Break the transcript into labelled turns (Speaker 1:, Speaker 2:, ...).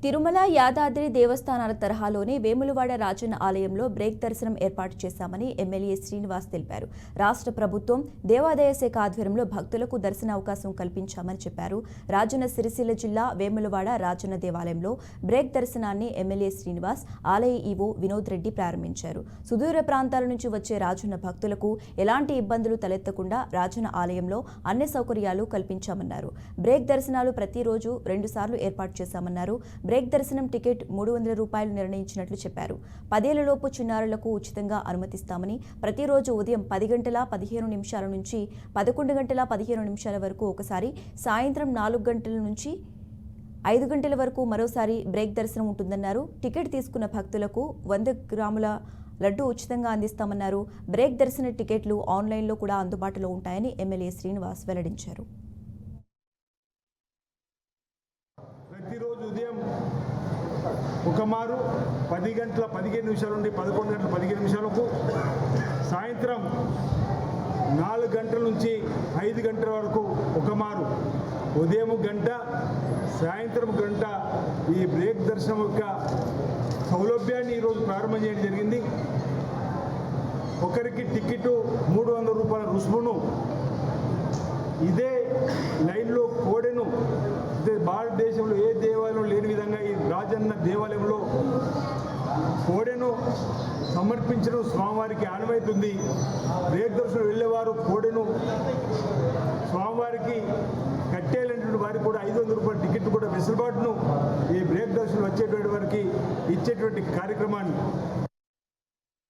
Speaker 1: తిరుమల యాదాద్రి దేవస్థానాల తరహాలోనే వేములవాడ రాజన్న ఆలయంలో బ్రేక్ దర్శనం ఏర్పాటు చేశామని ఎమ్మెల్యే శ్రీనివాస్ తెలిపారు. రాష్ట్ర ప్రభుత్వం దేవాదాయ శాఖ ఆధ్వర్యంలో భక్తులకు దర్శన అవకాశం కల్పించామని చెప్పారు. రాజన్న సిరిసిల్ల జిల్లా వేములవాడ రాజన్న దేవాలయంలో బ్రేక్ దర్శనాన్ని ఎమ్మెల్యే శ్రీనివాస్, ఆలయ ఈవో వినోద్ రెడ్డి ప్రారంభించారు. సుదూర ప్రాంతాల నుంచి వచ్చే రాజన్న భక్తులకు ఎలాంటి ఇబ్బందులు తలెత్తకుండా రాజన్న ఆలయంలో అన్ని సౌకర్యాలు కల్పించామన్నారు. బ్రేక్ దర్శనాలు ప్రతిరోజు 2 సార్లు ఏర్పాటు చేశామన్నారు. బ్రేక్ దర్శనం టికెట్ 300 రూపాయలు నిర్ణయించినట్లు చెప్పారు. 10 ఏళ్లలోపు చిన్నారులకు ఉచితంగా అనుమతిస్తామని, ప్రతిరోజు ఉదయం 10 గంటల 15 నిమిషాల నుంచి 11 గంటల 15 నిమిషాల వరకు ఒకసారి, సాయంత్రం 4 గంటల నుంచి 5 గంటల వరకు మరోసారి బ్రేక్ దర్శనం ఉంటుందన్నారు. టికెట్ తీసుకున్న భక్తులకు 100 గ్రాముల లడ్డు ఉచితంగా అందిస్తామన్నారు. బ్రేక్ దర్శన టికెట్లు ఆన్లైన్లో కూడా అందుబాటులో ఉంటాయని ఎమ్మెల్యే శ్రీనివాస్ వెల్లడించారు.
Speaker 2: ప్రతిరోజు ఉదయం ఒకమారు 10 గంటల 15 నిమిషాల నుండి 11 గంటల 15 నిమిషాలకు, సాయంత్రం 4 గంటల నుంచి 5 గంటల వరకు ఒకమారు, ఉదయం గంట, సాయంత్రం గంట ఈ బ్రేక్ దర్శనం యొక్క సౌలభ్యాన్ని ఈరోజు ప్రారంభం చేయడం జరిగింది. ఒకరికి టికెట్ 300 రూపాయల రుసుమును, ఇదే లైన్లో కోడెను భారతదేశంలో ఏ దేవాలయంలో లేని విధంగా ఈ రాజన్న దేవాలయంలో కోడెను సమర్పించడం స్వామివారికి ఆనవాయితుంది. బ్రేక్ దర్శనం వెళ్ళేవారు కోడెను స్వామివారికి కట్టేయాలనేటువంటి వారికి కూడా 500 రూపాయల టికెట్ కూడా వెసులుబాటును ఈ బ్రేక్ దర్శనం వచ్చేటువంటి వారికి ఇచ్చేటువంటి కార్యక్రమాన్ని